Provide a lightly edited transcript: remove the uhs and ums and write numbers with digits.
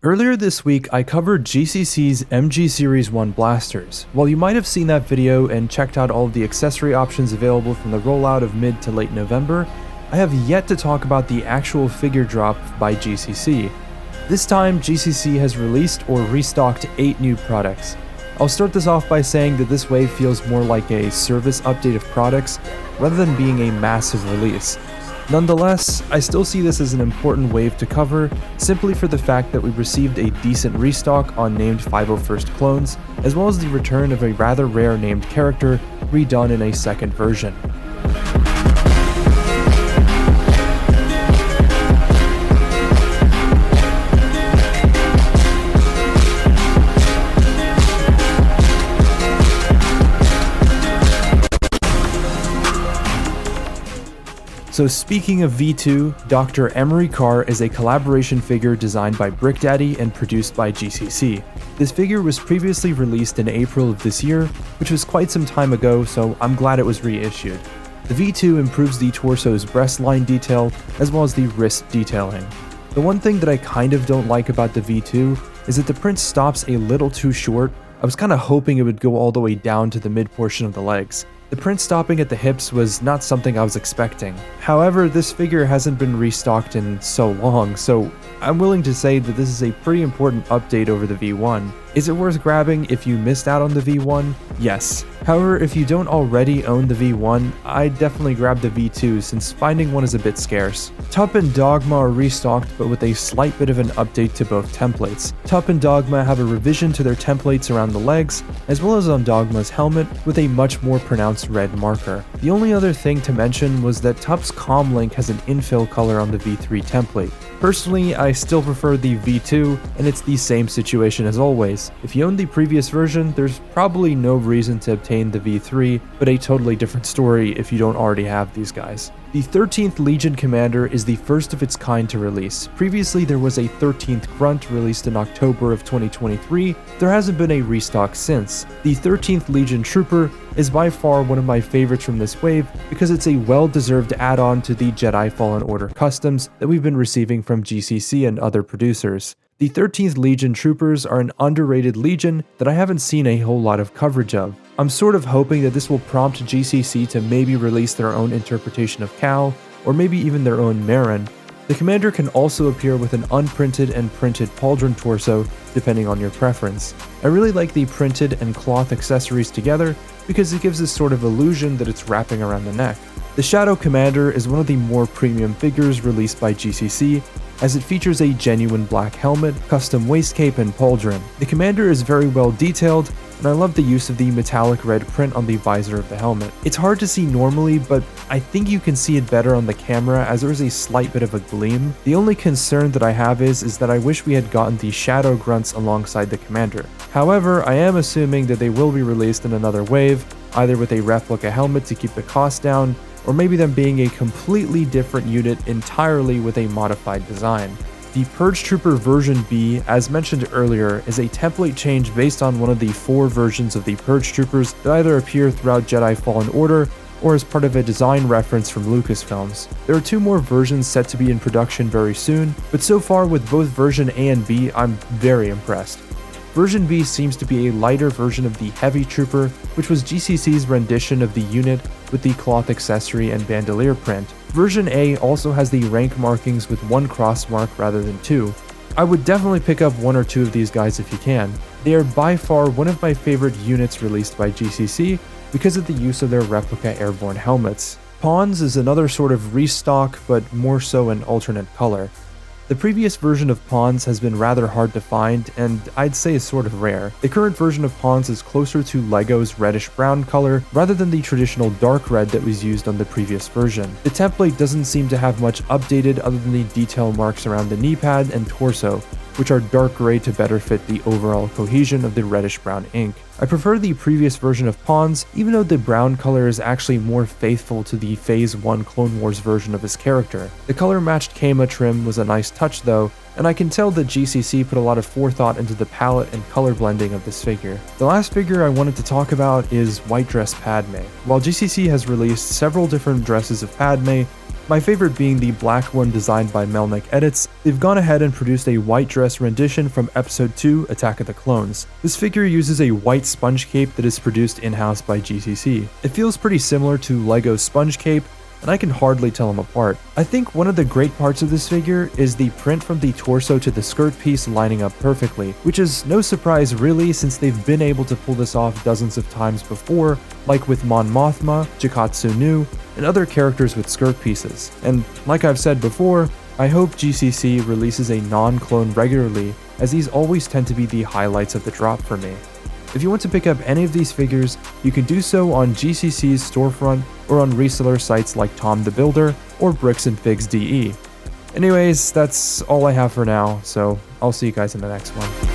Earlier this week, I covered GCC's MG Series 1 blasters. While you might have seen that video and checked out all of the accessory options available from the rollout of mid to late November, I have yet to talk about the actual figure drop by GCC. This time, GCC has released or restocked 8 new products. I'll start this off by saying that this wave feels more like a service update of products rather than being a massive release. Nonetheless, I still see this as an important wave to cover, simply for the fact that we received a decent restock on named 501st clones, as well as the return of a rather rare named character redone in a second version. So speaking of V2, Dr. Emory Carr is a collaboration figure designed by BrickDaddy and produced by GCC. This figure was previously released in April of this year, which was quite some time ago, so I'm glad it was reissued. The V2 improves the torso's breast line detail, as well as the wrist detailing. The one thing that I kind of don't like about the V2 is that the print stops a little too short. I was kind of hoping it would go all the way down to the mid portion of the legs. The print stopping at the hips was not something I was expecting. However, this figure hasn't been restocked in so long, so I'm willing to say that this is a pretty important update over the V1. Is it worth grabbing if you missed out on the V1? Yes. However, if you don't already own the V1, I'd definitely grab the V2 since finding one is a bit scarce. Tup and Dogma are restocked but with a slight bit of an update to both templates. Tup and Dogma have a revision to their templates around the legs, as well as on Dogma's helmet with a much more pronounced red marker. The only other thing to mention was that Tup's comm link has an infill color on the V3 template. Personally, I still prefer the V2, and it's the same situation as always. If you own the previous version, there's probably no reason to obtain the V3, but a totally different story if you don't already have these guys. The 13th Legion Commander is the first of its kind to release. Previously, there was a 13th Grunt released in October of 2023. There hasn't been a restock since. The 13th Legion Trooper is by far one of my favorites from this wave because it's a well-deserved add-on to the Jedi Fallen Order customs that we've been receiving from GCC and other producers. The 13th Legion Troopers are an underrated legion that I haven't seen a whole lot of coverage of. I'm sort of hoping that this will prompt GCC to maybe release their own interpretation of Cal, or maybe even their own Marin. The commander can also appear with an unprinted and printed pauldron torso, depending on your preference. I really like the printed and cloth accessories together because it gives this sort of illusion that it's wrapping around the neck. The Shadow Commander is one of the more premium figures released by GCC, as it features a genuine black helmet, custom waist cape, and pauldron. The commander is very well detailed, and I love the use of the metallic red print on the visor of the helmet. It's hard to see normally, but I think you can see it better on the camera as there is a slight bit of a gleam. The only concern that I have is that I wish we had gotten the Shadow Grunts alongside the commander. However, I am assuming that they will be released in another wave, either with a replica helmet to keep the cost down, or maybe them being a completely different unit entirely with a modified design. The Purge Trooper version B, as mentioned earlier, is a template change based on one of the 4 versions of the Purge Troopers that either appear throughout Jedi Fallen Order or as part of a design reference from Lucasfilms. There are 2 more versions set to be in production very soon, but so far with both version A and B, I'm very impressed. Version B seems to be a lighter version of the Heavy Trooper, which was GCC's rendition of the unit with the cloth accessory and bandolier print. Version A also has the rank markings with 1 cross mark rather than 2. I would definitely pick up 1 or 2 of these guys if you can. They are by far one of my favorite units released by GCC because of the use of their replica airborne helmets. Pawns is another sort of restock, but more so an alternate color. The previous version of Pawns has been rather hard to find, and I'd say is sort of rare. The current version of Pawns is closer to Lego's reddish-brown color, rather than the traditional dark red that was used on the previous version. The template doesn't seem to have much updated other than the detail marks around the knee pad and torso, which are dark gray to better fit the overall cohesion of the reddish-brown ink. I prefer the previous version of Pawns, even though the brown color is actually more faithful to the Phase 1 Clone Wars version of his character. The color-matched Kama trim was a nice touch though, and I can tell that GCC put a lot of forethought into the palette and color blending of this figure. The last figure I wanted to talk about is White Dress Padme. While GCC has released several different dresses of Padme, My favorite being the black one designed by Melnick Edits. They've gone ahead and produced a white dress rendition from Episode 2 Attack of the Clones. This figure uses a white sponge cape that is produced in-house by GCC. It feels pretty similar to Lego's sponge cape, and I can hardly tell them apart. I think one of the great parts of this figure is the print from the torso to the skirt piece lining up perfectly, which is no surprise really since they've been able to pull this off dozens of times before, like with Mon Mothma, Jikatsu Nu, and other characters with skirt pieces. And like I've said before, I hope GCC releases a non-clone regularly, as these always tend to be the highlights of the drop for me. If you want to pick up any of these figures, you can do so on GCC's storefront or on reseller sites like Tom the Builder or Bricks and Figs DE. Anyways, that's all I have for now, so I'll see you guys in the next one.